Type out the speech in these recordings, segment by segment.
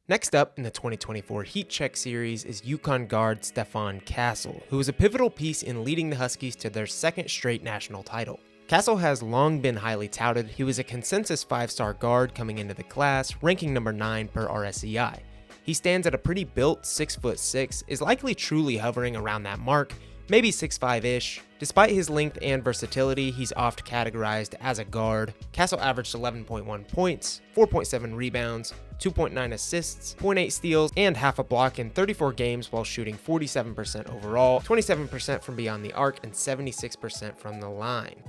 Next up in the 2024 Heat Check series is UConn guard Stephon Castle, who was a pivotal piece in leading the Huskies to their second straight national title. Castle has long been highly touted. He was a consensus 5-star guard coming into the class, ranking number 9 per RSEI. He stands at a pretty built 6'6", is likely truly hovering around that mark, maybe 6'5"-ish. Despite his length and versatility, he's oft categorized as a guard. Castle averaged 11.1 points, 4.7 rebounds, 2.9 assists, 0.8 steals, and half a block in 34 games while shooting 47% overall, 27% from beyond the arc, and 76% from the line.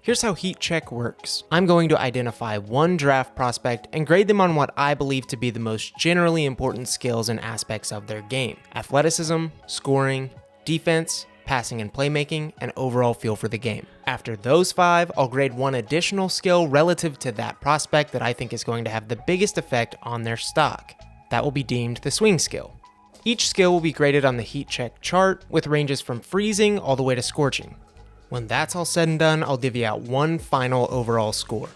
Here's how Heat Check works. I'm going to identify one draft prospect and grade them on what I believe to be the most generally important skills and aspects of their game: athleticism, scoring, defense, passing and playmaking, and overall feel for the game. After those 5, I'll grade one additional skill relative to that prospect that I think is going to have the biggest effect on their stock. That will be deemed the swing skill. Each skill will be graded on the Heat Check chart, with ranges from freezing all the way to scorching. When that's all said and done, I'll divvy out one final overall score.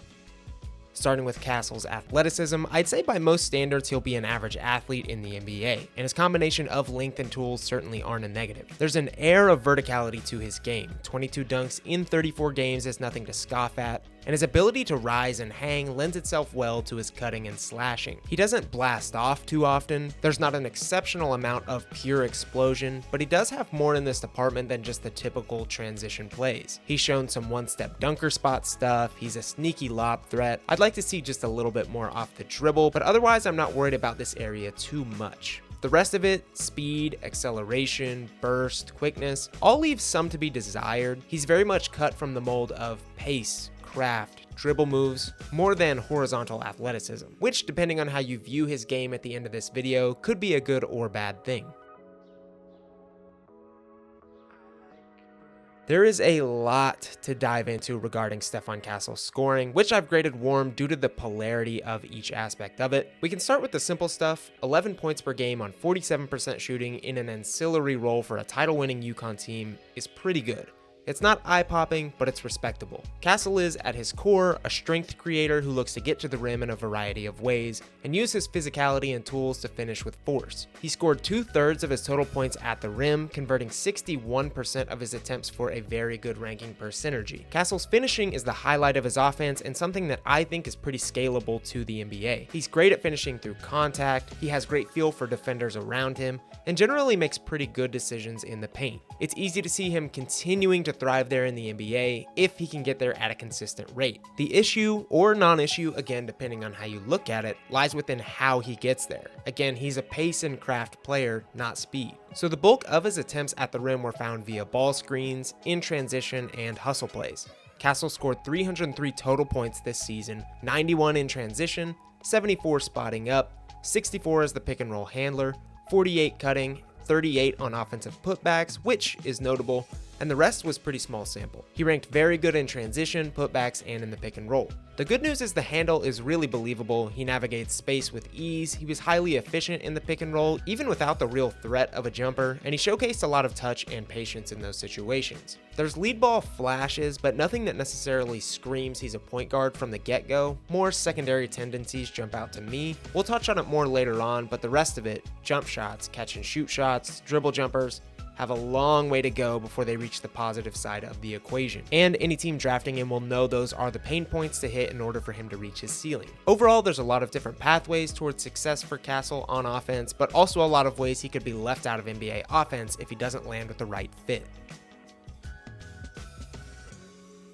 Starting with Castle's athleticism, I'd say by most standards he'll be an average athlete in the NBA, and his combination of length and tools certainly aren't a negative. There's an air of verticality to his game. 22 dunks in 34 games is nothing to scoff at, and his ability to rise and hang lends itself well to his cutting and slashing. He doesn't blast off too often, there's not an exceptional amount of pure explosion, but he does have more in this department than just the typical transition plays. He's shown some one-step dunker spot stuff, he's a sneaky lob threat. I'd like to see just a little bit more off the dribble, but otherwise I'm not worried about this area too much. The rest of it, speed, acceleration, burst, quickness, all leaves some to be desired. He's very much cut from the mold of pace, craft, dribble moves, more than horizontal athleticism, which, depending on how you view his game at the end of this video, could be a good or bad thing. There is a lot to dive into regarding Stephon Castle's scoring, which I've graded warm due to the polarity of each aspect of it. We can start with the simple stuff. 11 points per game on 47% shooting in an ancillary role for a title-winning UConn team is pretty good. It's not eye-popping, but it's respectable. Castle is, at his core, a strength creator who looks to get to the rim in a variety of ways, and use his physicality and tools to finish with force. He scored 2/3 of his total points at the rim, converting 61% of his attempts for a very good ranking per synergy. Castle's finishing is the highlight of his offense, and something that I think is pretty scalable to the NBA. He's great at finishing through contact, he has great feel for defenders around him, and generally makes pretty good decisions in the paint. It's easy to see him continuing to thrive there in the NBA if he can get there at a consistent rate. The issue, or non-issue, again depending on how you look at it, lies within how he gets there. Again, he's a pace and craft player, not speed. So the bulk of his attempts at the rim were found via ball screens, in transition, and hustle plays. Castle scored 303 total points this season, 91 in transition, 74 spotting up, 64 as the pick and roll handler, 48 cutting, 38 on offensive putbacks, which is notable, and the rest was pretty small sample. He ranked very good in transition, putbacks, and in the pick and roll. The good news is the handle is really believable. He navigates space with ease, he was highly efficient in the pick and roll, even without the real threat of a jumper, and he showcased a lot of touch and patience in those situations. There's lead ball flashes, but nothing that necessarily screams he's a point guard from the get-go. More secondary tendencies jump out to me. We'll touch on it more later on, but the rest of it, jump shots, catch and shoot shots, dribble jumpers, have a long way to go before they reach the positive side of the equation. And any team drafting him will know those are the pain points to hit in order for him to reach his ceiling. Overall, there's a lot of different pathways towards success for Castle on offense, but also a lot of ways he could be left out of NBA offense if he doesn't land with the right fit.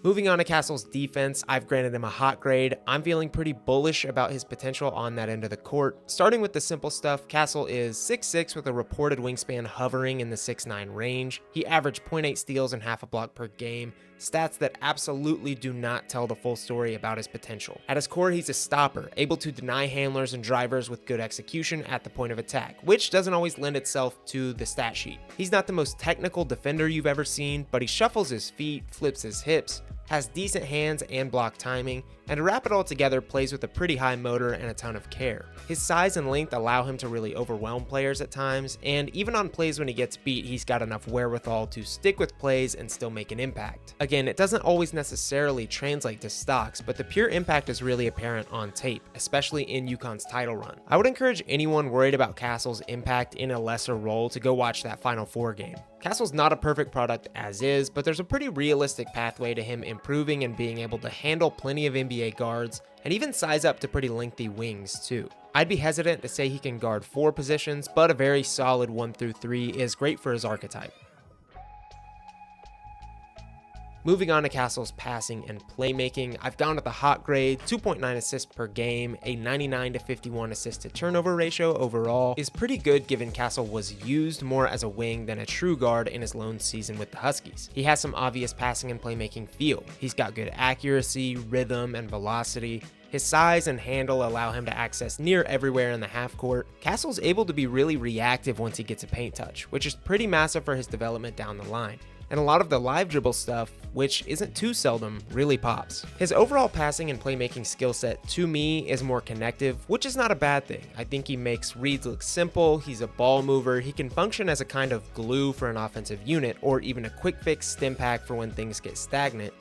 Moving on to Castle's defense, I've granted him a hot grade. I'm feeling pretty bullish about his potential on that end of the court. Starting with the simple stuff, Castle is 6'6" with a reported wingspan hovering in the 6'9" range. He averaged 0.8 steals and half a block per game, stats that absolutely do not tell the full story about his potential. At his core, he's a stopper, able to deny handlers and drivers with good execution at the point of attack, which doesn't always lend itself to the stat sheet. He's not the most technical defender you've ever seen, but he shuffles his feet, flips his hips, has decent hands and block timing, and to wrap it all together, plays with a pretty high motor and a ton of care. His size and length allow him to really overwhelm players at times, and even on plays when he gets beat, he's got enough wherewithal to stick with plays and still make an impact. Again, it doesn't always necessarily translate to stocks, but the pure impact is really apparent on tape, especially in UConn's title run. I would encourage anyone worried about Castle's impact in a lesser role to go watch that Final Four game. Castle's not a perfect product as is, but there's a pretty realistic pathway to him improving and being able to handle plenty of NBA guards, and even size up to pretty lengthy wings too. I'd be hesitant to say he can guard 4 positions, but a very solid 1 through 3 is great for his archetype. Moving on to Castle's passing and playmaking, I've gone with a hot grade, 2.9 assists per game, a 99 to 51 assist to turnover ratio overall is pretty good given Castle was used more as a wing than a true guard in his lone season with the Huskies. He has some obvious passing and playmaking feel. He's got good accuracy, rhythm, and velocity. His size and handle allow him to access near everywhere in the half court. Castle's able to be really reactive once he gets a paint touch, which is pretty massive for his development down the line. And a lot of the live dribble stuff, which isn't too seldom, really pops. His overall passing and playmaking skill set, to me, is more connective, which is not a bad thing. I think he makes reads look simple, he's a ball mover, he can function as a kind of glue for an offensive unit, or even a quick fix stim pack for when things get stagnant.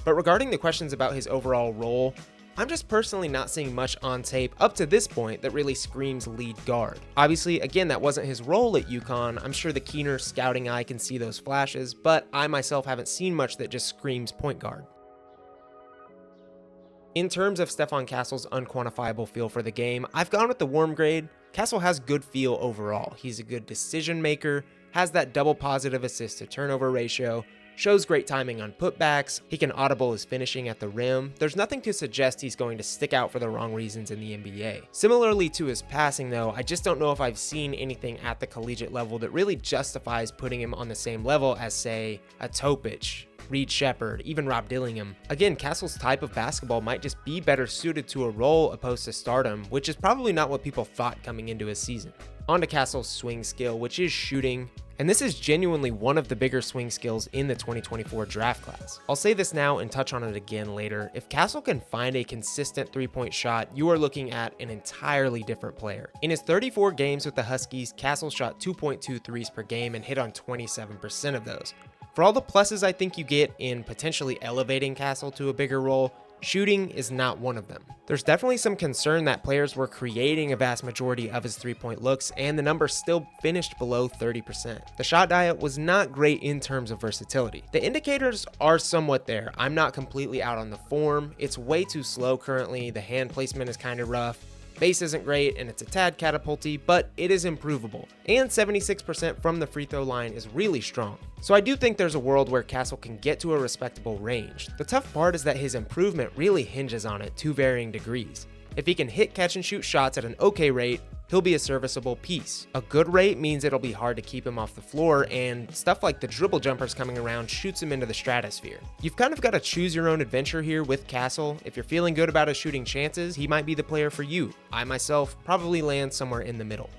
But regarding the questions about his overall role, I'm just personally not seeing much on tape up to this point that really screams lead guard. Obviously, again, that wasn't his role at UConn. I'm sure the keener scouting eye can see those flashes, but I myself haven't seen much that just screams point guard. In terms of Stephon Castle's unquantifiable feel for the game, I've gone with the warm grade. Castle has good feel overall. He's a good decision maker, has that double positive assist to turnover ratio, shows great timing on putbacks, he can audible his finishing at the rim. There's nothing to suggest he's going to stick out for the wrong reasons in the NBA. Similarly to his passing though, I just don't know if I've seen anything at the collegiate level that really justifies putting him on the same level as, say, a Topic, Reed Sheppard, even Rob Dillingham. Again, Castle's type of basketball might just be better suited to a role opposed to stardom, which is probably not what people thought coming into his season. On to Castle's swing skill, which is shooting. And this is genuinely one of the bigger swing skills in the 2024 draft class. I'll say this now and touch on it again later. If Castle can find a consistent three-point shot, you are looking at an entirely different player. In his 34 games with the Huskies, Castle shot 2.2 threes per game and hit on 27% of those. For all the pluses I think you get in potentially elevating Castle to a bigger role, shooting is not one of them. There's definitely some concern that players were creating a vast majority of his three-point looks, and the number still finished below 30%. The shot diet was not great in terms of versatility. The indicators are somewhat there. I'm not completely out on the form. It's way too slow currently. The hand placement is kind of rough. Base isn't great, and it's a tad catapulty, but it is improvable. And 76% from the free throw line is really strong. So I do think there's a world where Castle can get to a respectable range. The tough part is that his improvement really hinges on it to varying degrees. If he can hit catch and shoot shots at an okay rate, he'll be a serviceable piece. A good rate means it'll be hard to keep him off the floor, and stuff like the dribble jumpers coming around shoots him into the stratosphere. You've kind of got to choose your own adventure here with Castle. If you're feeling good about his shooting chances, he might be the player for you. I myself probably land somewhere in the middle.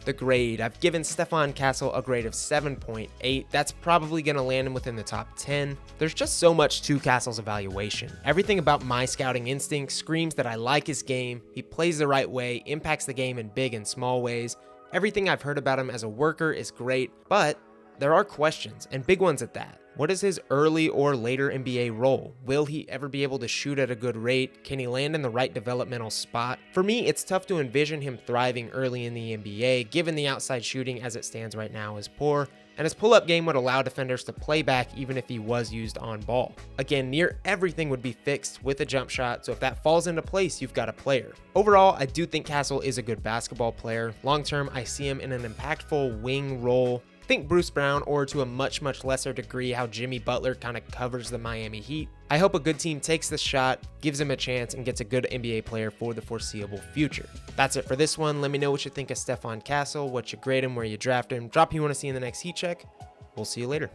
The grade, I've given Stephon Castle a grade of 7.8. That's probably going to land him within the top 10. There's just so much to Castle's evaluation. Everything about my scouting instinct screams that I like his game, he plays the right way, impacts the game in big and small ways. Everything I've heard about him as a worker is great, but there are questions, and big ones at that. What is his early or later NBA role? Will he ever be able to shoot at a good rate? Can he land in the right developmental spot? For me, it's tough to envision him thriving early in the NBA, given the outside shooting as it stands right now is poor, and his pull-up game would allow defenders to play back even if he was used on ball. Again, near everything would be fixed with a jump shot, so if that falls into place, you've got a player. Overall, I do think Castle is a good basketball player. Long-term, I see him in an impactful wing role. Think Bruce Brown, or to a much lesser degree how Jimmy Butler kind of covers the Miami Heat. I hope a good team takes this shot, gives him a chance, and gets a good NBA player for the foreseeable future. That's it for this one. Let me know what you think of Stephon Castle, what you grade him, where you draft him, drop who you want to see in the next heat check. We'll see you later.